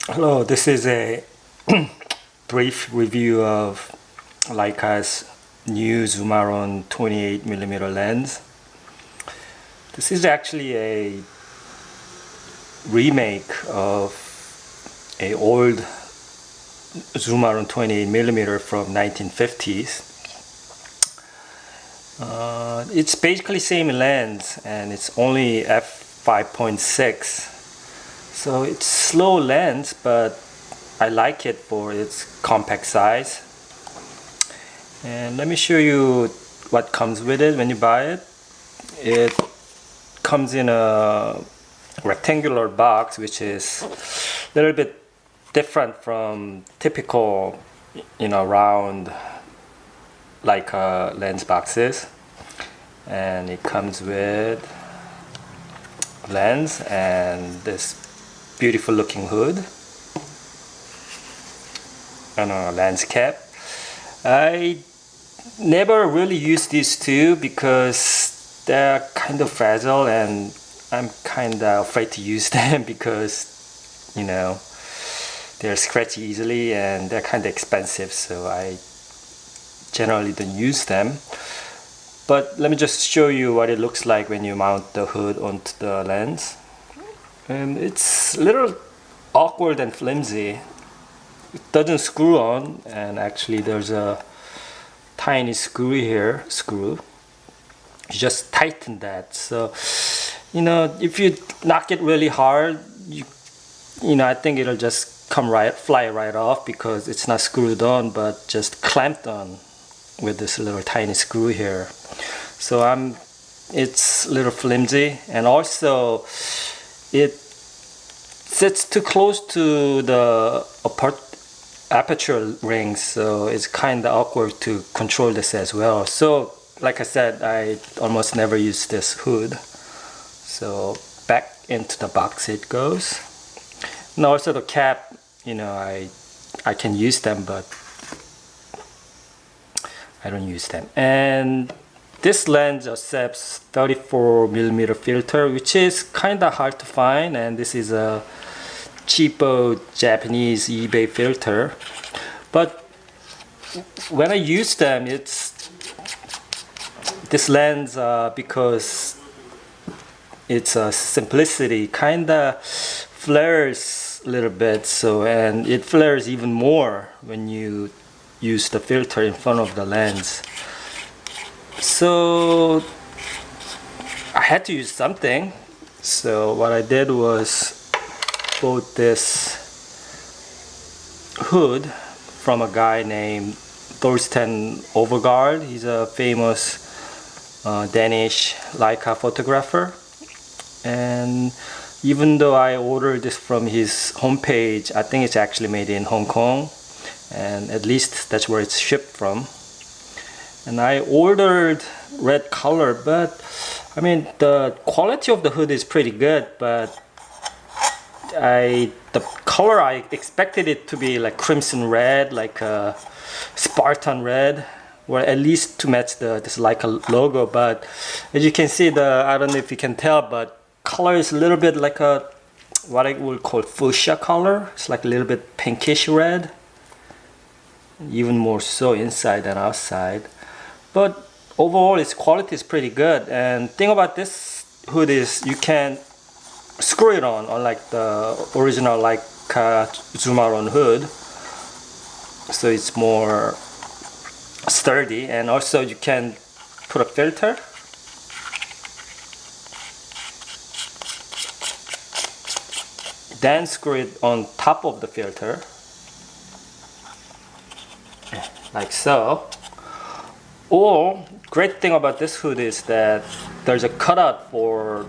Hello, this is a brief review of Leica's new Summaron 28mm lens. This is actually a remake of a old Summaron 28mm from 1950s. It's basically same lens and it's only f5.6. So it's slow lens, but I like it for its compact size. And let me show you what comes with it when you buy it. It comes in a rectangular box, which is a little bit different from typical, round Leica lens boxes. And it comes with lens and this beautiful looking hood and a lens cap. I never really use these two because they're kind of fragile and I'm kind of afraid to use them because they're scratchy easily and they're kind of expensive, so I generally don't use them. But let me just show you what it looks like when you mount the hood onto the lens. And it's a little awkward and flimsy. It doesn't screw on, and actually there's a tiny screw here. You just tighten that. So, if you knock it really hard, I think it'll just fly right off because it's not screwed on, but just clamped on with this little tiny screw here. So it's a little flimsy, and also it sits too close to the aperture rings, so it's kind of awkward to control this as well. So like I said, I almost never use this hood. So back into the box it goes. And also the cap, I can use them, but I don't use them. And this lens accepts 34mm filter, which is kind of hard to find, and this is a cheapo Japanese eBay filter. But when I use them, this lens, because it's a simplicity, kind of flares a little bit, and it flares even more when you use the filter in front of the lens. So I had to use something. So what I did was bought this hood from a guy named Thorsten Overgaard. He's a famous Danish Leica photographer. And even though I ordered this from his homepage, I think it's actually made in Hong Kong. And at least that's where it's shipped from. And I ordered red color, but the quality of the hood is pretty good, but the color I expected it to be like crimson red, like a Spartan red, or at least to match this Leica logo. But as you can see, I don't know if you can tell, but color is a little bit like what I would call fuchsia color. It's like a little bit pinkish red, even more so inside than outside. But overall its quality is pretty good. And thing about this hood is you can screw it on, unlike the original Leica Summaron hood. So it's more sturdy, and also you can put a filter. Then screw it on top of the filter, like so. Or, great thing about this hood is that there's a cutout for,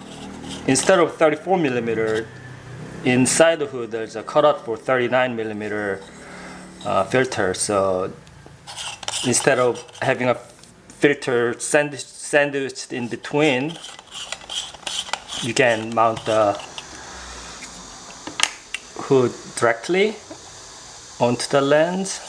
instead of 34mm, inside the hood there's a cutout for 39mm filter. So instead of having a filter sandwiched in between, you can mount the hood directly onto the lens.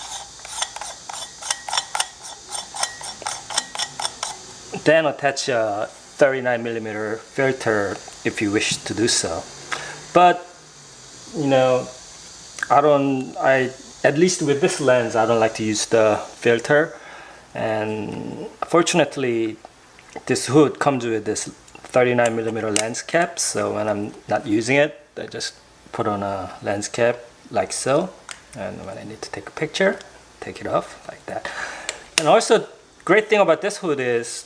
Then attach a 39mm filter if you wish to do so. But at least with this lens, I don't like to use the filter. And fortunately, this hood comes with this 39mm lens cap, so when I'm not using it, I just put on a lens cap like so, and when I need to take a picture, take it off like that. And also, great thing about this hood is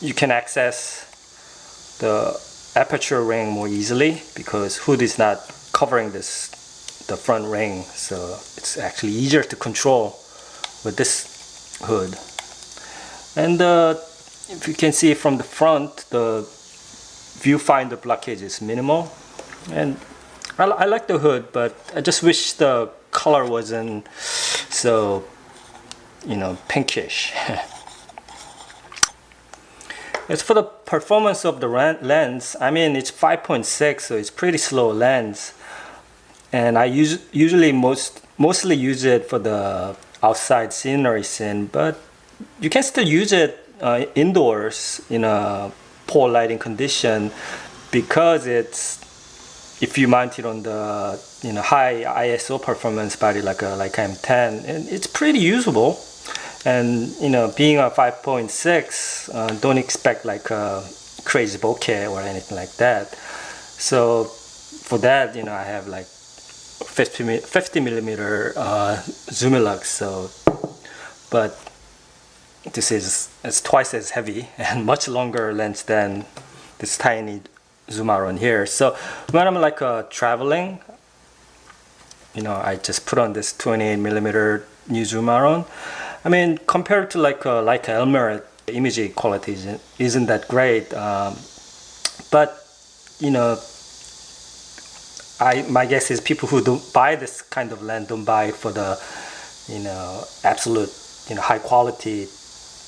you can access the aperture ring more easily because hood is not covering the front ring, so it's actually easier to control with this hood. And if you can see from the front, the viewfinder blockage is minimal, and I like the hood, but I just wish the color wasn't so, you know, pinkish. As for the performance of the lens, I mean, it's 5.6, so it's pretty slow lens, and I usually mostly use it for the outside scenery scene, but you can still use it indoors in a poor lighting condition because if you mount it on the high ISO performance body like a Leica M10, and it's pretty usable. And being a 5.6, don't expect like a crazy bokeh or anything like that. So for that, I have like 50mm Zoomilux. So, but this is twice as heavy and much longer lens than this tiny Summaron here. So when I'm like traveling, I just put on this 28mm new Summaron. I mean, compared to like Leica Elmer, the image quality isn't that great. But my guess is people who don't buy this kind of lens don't buy it for the absolute high quality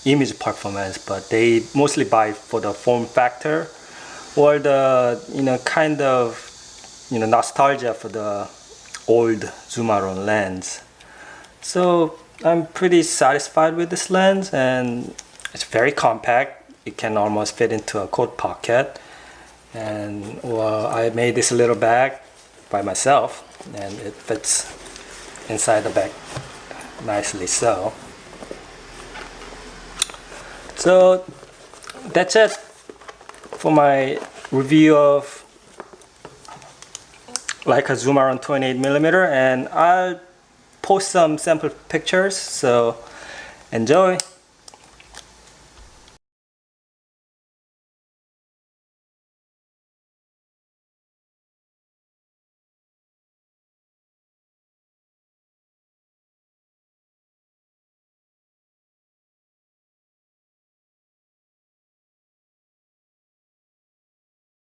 image performance, but they mostly buy for the form factor or the kind of nostalgia for the old Summaron lens. So I'm pretty satisfied with this lens, and it's very compact. It can almost fit into a coat pocket, and I made this little bag by myself, and it fits inside the bag nicely. So that's it for my review of Leica Summaron 28mm, and I'll post some sample pictures, so enjoy.